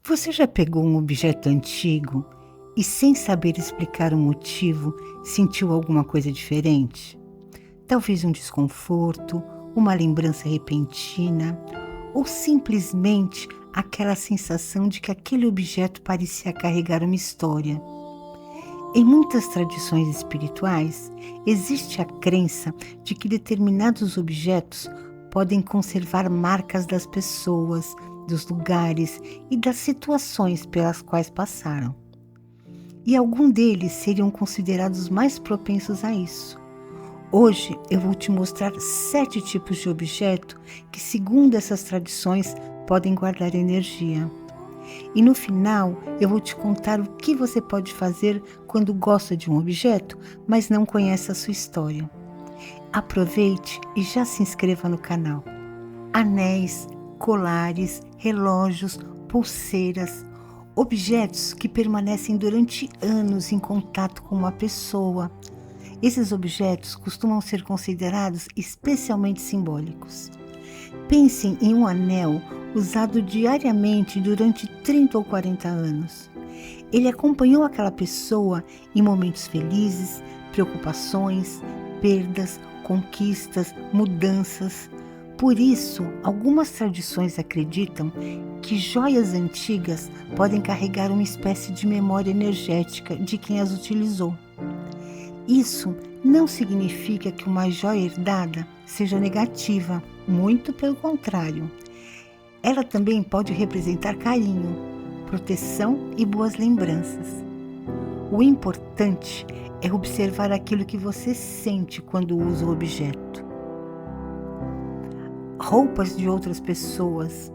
Você já pegou um objeto antigo e, sem saber explicar o motivo, sentiu alguma coisa diferente? Talvez um desconforto, uma lembrança repentina, ou simplesmente aquela sensação de que aquele objeto parecia carregar uma história. Em muitas tradições espirituais, existe a crença de que determinados objetos podem conservar marcas das pessoas, dos lugares e das situações pelas quais passaram. E alguns deles seriam considerados mais propensos a isso. Hoje eu vou te mostrar 7 tipos de objeto que, segundo essas tradições, podem guardar energia. E no final eu vou te contar o que você pode fazer quando gosta de um objeto, mas não conhece a sua história. Aproveite e já se inscreva no canal. Anéis, colares, relógios, pulseiras, objetos que permanecem durante anos em contato com uma pessoa. Esses objetos costumam ser considerados especialmente simbólicos. Pensem em um anel usado diariamente durante 30 ou 40 anos. Ele acompanhou aquela pessoa em momentos felizes, preocupações, perdas, conquistas, mudanças. Por isso, algumas tradições acreditam que joias antigas podem carregar uma espécie de memória energética de quem as utilizou. Isso não significa que uma joia herdada seja negativa, muito pelo contrário. Ela também pode representar carinho, proteção e boas lembranças. O importante é observar aquilo que você sente quando usa o objeto. Roupas de outras pessoas.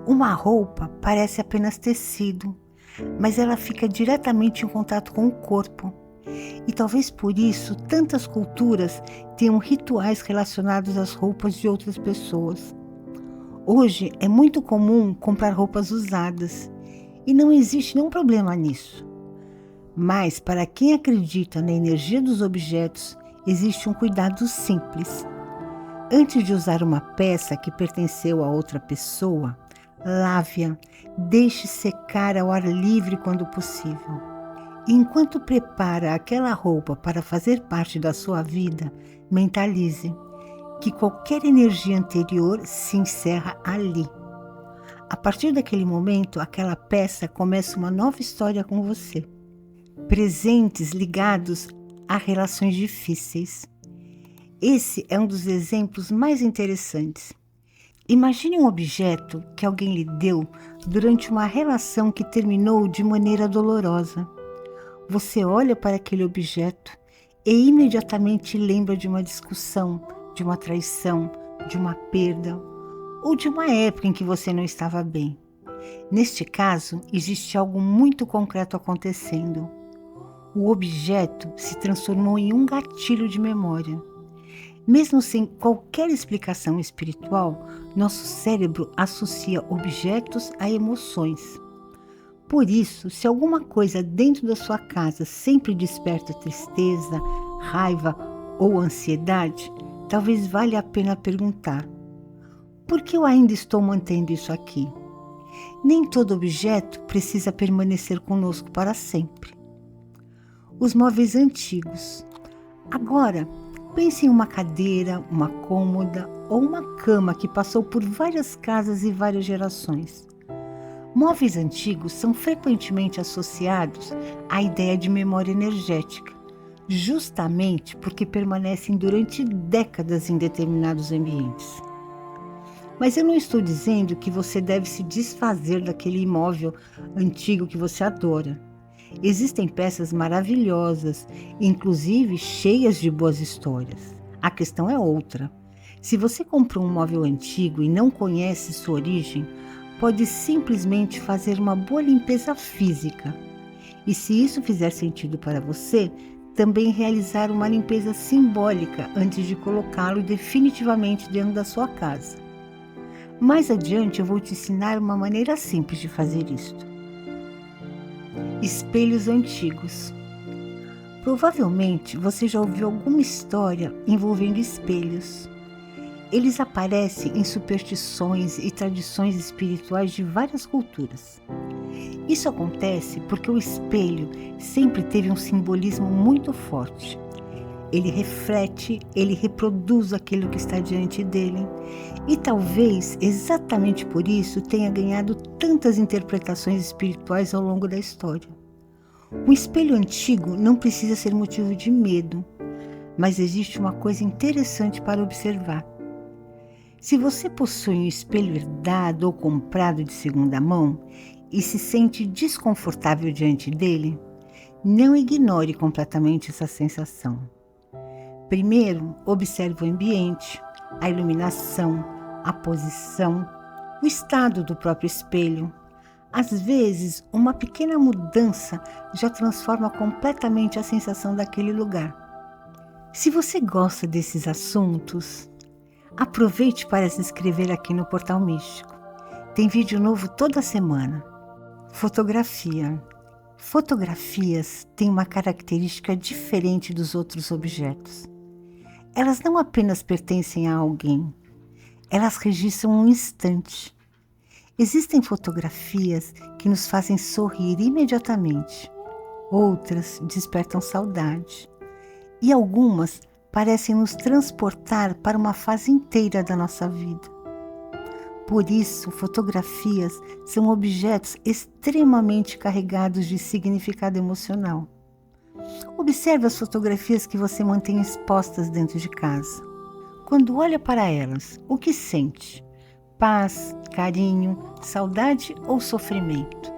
Uma roupa parece apenas tecido, mas ela fica diretamente em contato com o corpo. E talvez por isso tantas culturas tenham rituais relacionados às roupas de outras pessoas. Hoje é muito comum comprar roupas usadas e não existe nenhum problema nisso. Mas para quem acredita na energia dos objetos, existe um cuidado simples. Antes de usar uma peça que pertenceu a outra pessoa, lave-a, deixe secar ao ar livre quando possível. E enquanto prepara aquela roupa para fazer parte da sua vida, mentalize que qualquer energia anterior se encerra ali. A partir daquele momento, aquela peça começa uma nova história com você. Presentes ligados a relações difíceis. Esse é um dos exemplos mais interessantes. Imagine um objeto que alguém lhe deu durante uma relação que terminou de maneira dolorosa. Você olha para aquele objeto e imediatamente lembra de uma discussão, de uma traição, de uma perda ou de uma época em que você não estava bem. Neste caso, existe algo muito concreto acontecendo. O objeto se transformou em um gatilho de memória. Mesmo sem qualquer explicação espiritual, nosso cérebro associa objetos a emoções. Por isso, se alguma coisa dentro da sua casa sempre desperta tristeza, raiva ou ansiedade, talvez valha a pena perguntar: por que eu ainda estou mantendo isso aqui? Nem todo objeto precisa permanecer conosco para sempre. Os móveis antigos. Agora, pense em uma cadeira, uma cômoda ou uma cama que passou por várias casas e várias gerações. Móveis antigos são frequentemente associados à ideia de memória energética, justamente porque permanecem durante décadas em determinados ambientes. Mas eu não estou dizendo que você deve se desfazer daquele imóvel antigo que você adora. Existem peças maravilhosas, inclusive cheias de boas histórias. A questão é outra. Se você comprou um móvel antigo e não conhece sua origem, pode simplesmente fazer uma boa limpeza física. E se isso fizer sentido para você, também realizar uma limpeza simbólica antes de colocá-lo definitivamente dentro da sua casa. Mais adiante eu vou te ensinar uma maneira simples de fazer isto. Espelhos antigos. Provavelmente você já ouviu alguma história envolvendo espelhos. Eles aparecem em superstições e tradições espirituais de várias culturas. Isso acontece porque o espelho sempre teve um simbolismo muito forte. Ele reflete, ele reproduz aquilo que está diante dele. E talvez exatamente por isso tenha ganhado tantas interpretações espirituais ao longo da história. Um espelho antigo não precisa ser motivo de medo, mas existe uma coisa interessante para observar. Se você possui um espelho herdado ou comprado de segunda mão e se sente desconfortável diante dele, não ignore completamente essa sensação. Primeiro, observe o ambiente, a iluminação, a posição, o estado do próprio espelho. Às vezes, uma pequena mudança já transforma completamente a sensação daquele lugar. Se você gosta desses assuntos, aproveite para se inscrever aqui no Portal Místico. Tem vídeo novo toda semana. Fotografia. Fotografias têm uma característica diferente dos outros objetos. Elas não apenas pertencem a alguém, elas registram um instante. Existem fotografias que nos fazem sorrir imediatamente, outras despertam saudade e algumas parecem nos transportar para uma fase inteira da nossa vida. Por isso, fotografias são objetos extremamente carregados de significado emocional. Observe as fotografias que você mantém expostas dentro de casa. Quando olha para elas, o que sente? Paz, carinho, saudade ou sofrimento?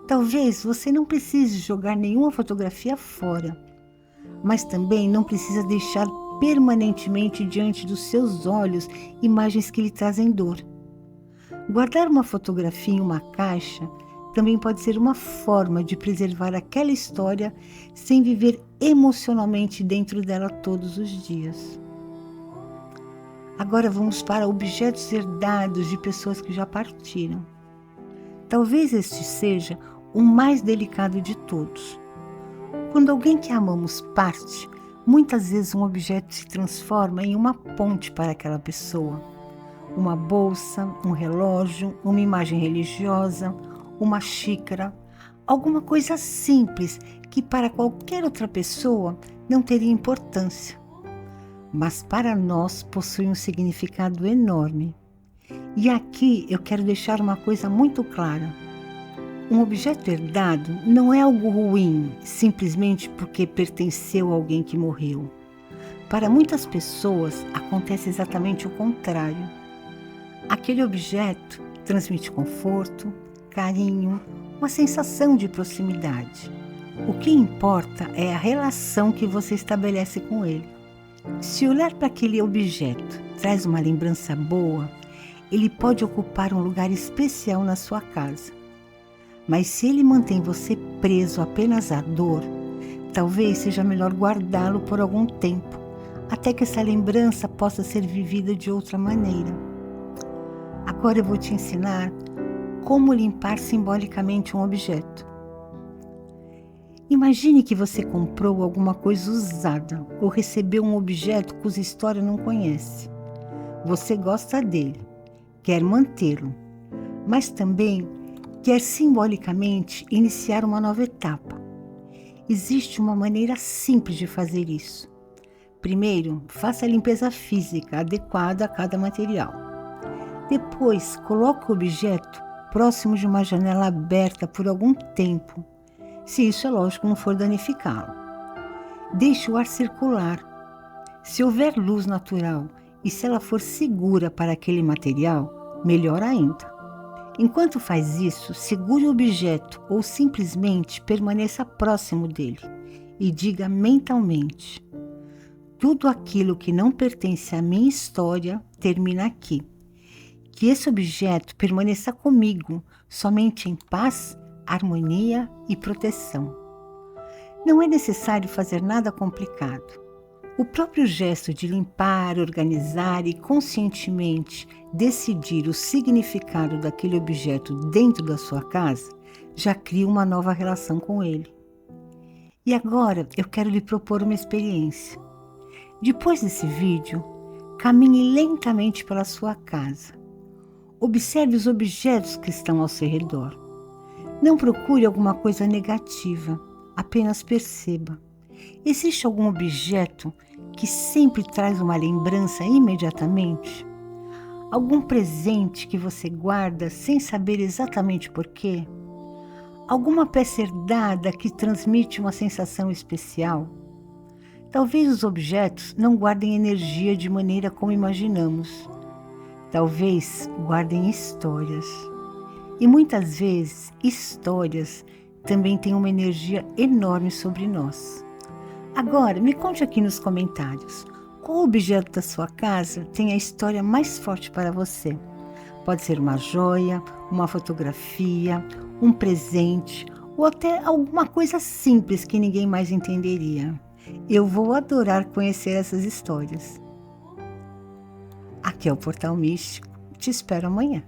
Talvez você não precise jogar nenhuma fotografia fora, mas também não precisa deixar permanentemente diante dos seus olhos imagens que lhe trazem dor. Guardar uma fotografia em uma caixa também pode ser uma forma de preservar aquela história sem viver emocionalmente dentro dela todos os dias. Agora vamos para objetos herdados de pessoas que já partiram. Talvez este seja o mais delicado de todos. Quando alguém que amamos parte, muitas vezes um objeto se transforma em uma ponte para aquela pessoa. Uma bolsa, um relógio, uma imagem religiosa, uma xícara, alguma coisa simples que para qualquer outra pessoa não teria importância. Mas para nós possui um significado enorme. E aqui eu quero deixar uma coisa muito clara. Um objeto herdado não é algo ruim simplesmente porque pertenceu a alguém que morreu. Para muitas pessoas acontece exatamente o contrário. Aquele objeto transmite conforto, carinho, uma sensação de proximidade. O que importa é a relação que você estabelece com ele. Se olhar para aquele objeto traz uma lembrança boa, ele pode ocupar um lugar especial na sua casa. Mas se ele mantém você preso apenas à dor, talvez seja melhor guardá-lo por algum tempo, até que essa lembrança possa ser vivida de outra maneira. Agora eu vou te ensinar como limpar simbolicamente um objeto. Imagine que você comprou alguma coisa usada ou recebeu um objeto cuja história não conhece. Você gosta dele, quer mantê-lo, mas também quer simbolicamente iniciar uma nova etapa. Existe uma maneira simples de fazer isso. Primeiro, faça a limpeza física adequada a cada material. Depois, coloque o objeto próximo de uma janela aberta por algum tempo, se isso, é lógico, não for danificá-lo. Deixe o ar circular. Se houver luz natural e se ela for segura para aquele material, melhor ainda. Enquanto faz isso, segure o objeto ou simplesmente permaneça próximo dele e diga mentalmente: tudo aquilo que não pertence à minha história termina aqui. Que esse objeto permaneça comigo, somente em paz, harmonia e proteção. Não é necessário fazer nada complicado. O próprio gesto de limpar, organizar e conscientemente decidir o significado daquele objeto dentro da sua casa já cria uma nova relação com ele. E agora eu quero lhe propor uma experiência. Depois desse vídeo, Caminhe lentamente pela sua casa. Observe os objetos que estão ao seu redor. Não procure alguma coisa negativa, apenas perceba. Existe algum objeto que sempre traz uma lembrança imediatamente? Algum presente que você guarda sem saber exatamente porquê? Alguma peça herdada que transmite uma sensação especial? Talvez os objetos não guardem energia de maneira como imaginamos. Talvez guardem histórias. E muitas vezes, histórias também têm uma energia enorme sobre nós. Agora, me conte aqui nos comentários, qual objeto da sua casa tem a história mais forte para você? Pode ser uma joia, uma fotografia, um presente ou até alguma coisa simples que ninguém mais entenderia. Eu vou adorar conhecer essas histórias. Aqui é o Portal Místico. Te espero amanhã.